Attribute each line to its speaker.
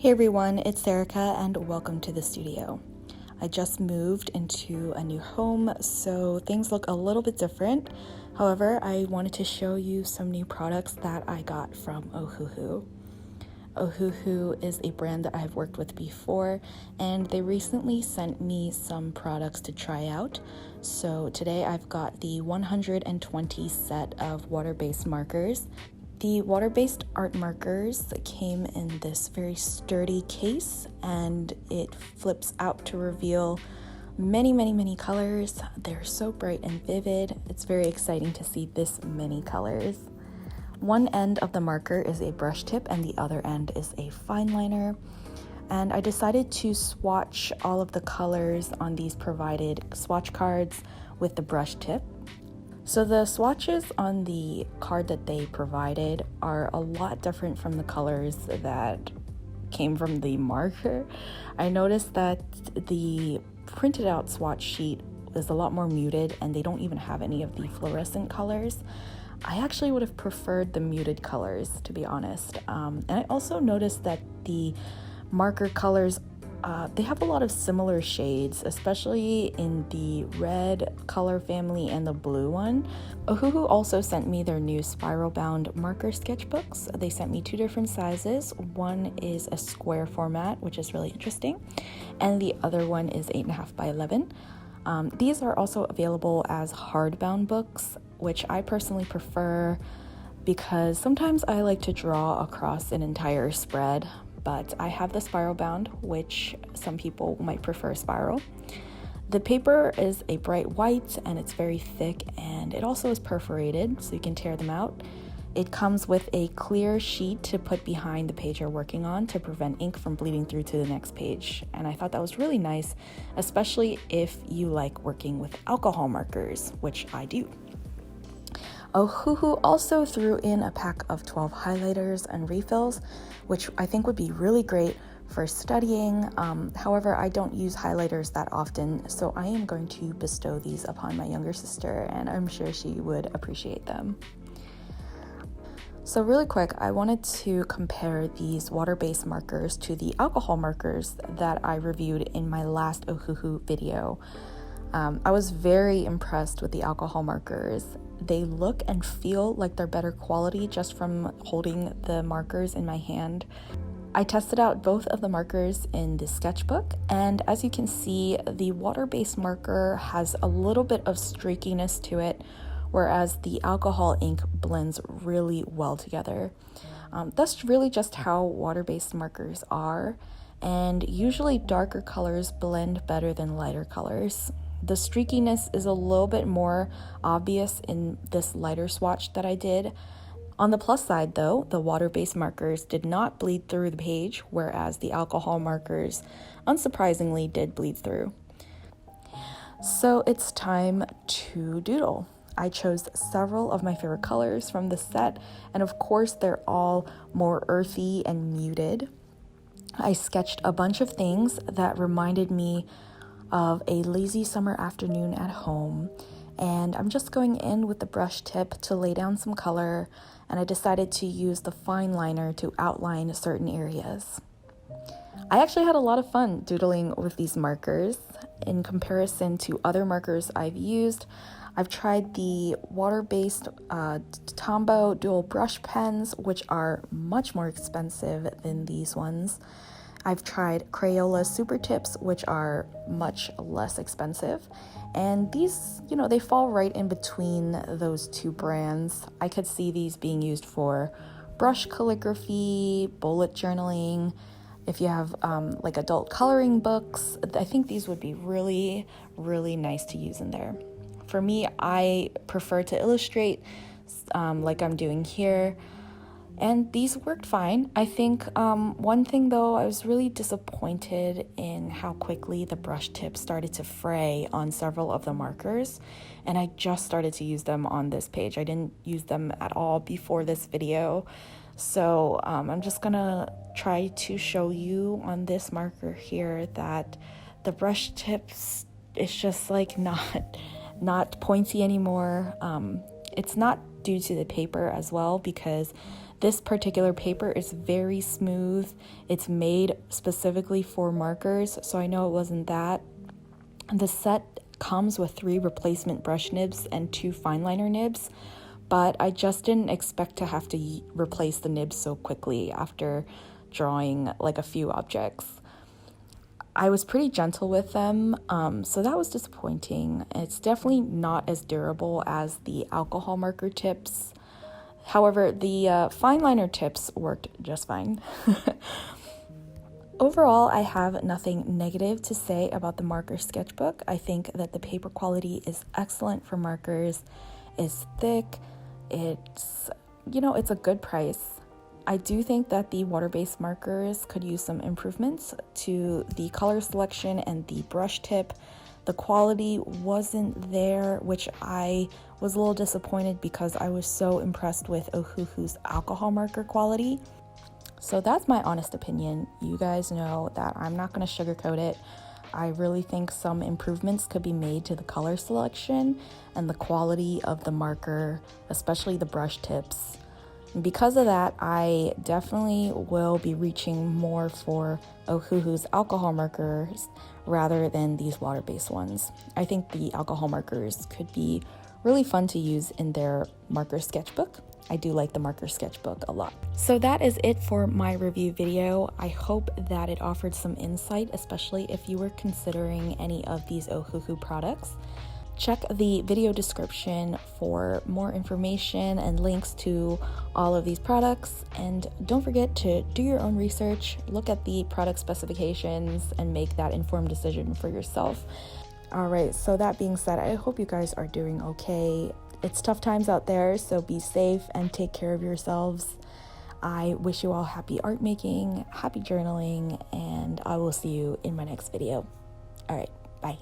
Speaker 1: Hey everyone, it's Erica and welcome to the studio. I just moved into a new home, so things look a little bit different. However, I wanted to show you some new products that I got from OHUHU. OHUHU is a brand that I've worked with before, and they recently sent me some products to try out. So today I've got the 120 set of water-based markers. The water-based art markers came in this very sturdy case, and it flips out to reveal many colors. They're so bright and vivid. It's very exciting to see this many colors. One end of the marker is a brush tip and the other end is a fine liner. And I decided to swatch all of the colors on these provided swatch cards with the brush tip. So the swatches on the card that they provided are a lot different from the colors that came from the marker. I noticed that the printed out swatch sheet is a lot more muted and they don't even have any of the fluorescent colors. I actually would have preferred the muted colors, to be honest. And I also noticed that the marker colors they have a lot of similar shades, especially in the red color family and the blue one. OHUHU also sent me their new spiral bound marker sketchbooks. They sent me two different sizes. One is a square format, which is really interesting, and the other one is 8.5 by 11. These are also available as hardbound books, which I personally prefer because sometimes I like to draw across an entire spread. But I have the spiral bound, which some people might prefer spiral. The paper is a bright white and it's very thick, and it also is perforated, so you can tear them out. It comes with a clear sheet to put behind the page you're working on to prevent ink from bleeding through to the next page. And I thought that was really nice, especially if you like working with alcohol markers, which I do. OHUHU also threw in a pack of 12 highlighters and refills, which I think would be really great for studying. However, I don't use highlighters that often, so I am going to bestow these upon my younger sister, and I'm sure she would appreciate them. So really quick, I wanted to compare these water-based markers to the alcohol markers that I reviewed in my last OHUHU video. I was very impressed with the alcohol markers. They look and feel like they're better quality just from holding the markers in my hand. I tested out both of the markers in the sketchbook, and as you can see, the water-based marker has a little bit of streakiness to it, whereas the alcohol ink blends really well together. That's really just how water-based markers are, and usually darker colors blend better than lighter colors. The streakiness is a little bit more obvious in this lighter swatch that I did. On the plus side though, the water-based markers did not bleed through the page, whereas the alcohol markers, unsurprisingly, did bleed through. So it's time to doodle. I chose several of my favorite colors from the set, and of course they're all more earthy and muted. I sketched a bunch of things that reminded me of a lazy summer afternoon at home, and I'm just going in with the brush tip to lay down some color, and I decided to use the fine liner to outline certain areas. I actually had a lot of fun doodling with these markers. In comparison to other markers I've used, I've tried the water-based Tombow dual brush pens, which are much more expensive than these ones. I've tried Crayola Super Tips, which are much less expensive. And these, they fall right in between those two brands. I could see these being used for brush calligraphy, bullet journaling. If you have like adult coloring books, I think these would be really nice to use in there. For me, I prefer to illustrate like I'm doing here. And these worked fine. I think one thing though, I was really disappointed in how quickly the brush tip started to fray on several of the markers, and I just started to use them on this page. I didn't use them at all before this video, so I'm just gonna try to show you on this marker here that the brush tips is just like not pointy anymore. It's not due to the paper as well, because this particular paper is very smooth. It's made specifically for markers, so I know it wasn't that. The set comes with 3 replacement brush nibs and 2 fine liner nibs, but I just didn't expect to have to replace the nibs so quickly after drawing like a few objects. I was pretty gentle with them, so that was disappointing. It's definitely not as durable as the alcohol marker tips. However, the fine liner tips worked just fine. Overall, I have nothing negative to say about the marker sketchbook. I think that the paper quality is excellent for markers. It's thick. It's a good price. I do think that the water-based markers could use some improvements to the color selection and the brush tip. The quality wasn't there, which I was a little disappointed because I was so impressed with OHUHU's alcohol marker quality. So that's my honest opinion. You guys know that I'm not going to sugarcoat it. I really think some improvements could be made to the color selection and the quality of the marker, especially the brush tips. And because of that, I definitely will be reaching more for OHUHU's alcohol markers rather than these water-based ones. I think the alcohol markers could be really fun to use in their marker sketchbook. I do like the marker sketchbook a lot. So that is it for my review video. I hope that it offered some insight, especially if you were considering any of these OHUHU products. Check the video description for more information and links to all of these products. And don't forget to do your own research, look at the product specifications, and make that informed decision for yourself. All right, so that being said, I hope you guys are doing okay. It's tough times out there, so be safe and take care of yourselves. I wish you all happy art making, happy journaling, and I will see you in my next video. All right, bye.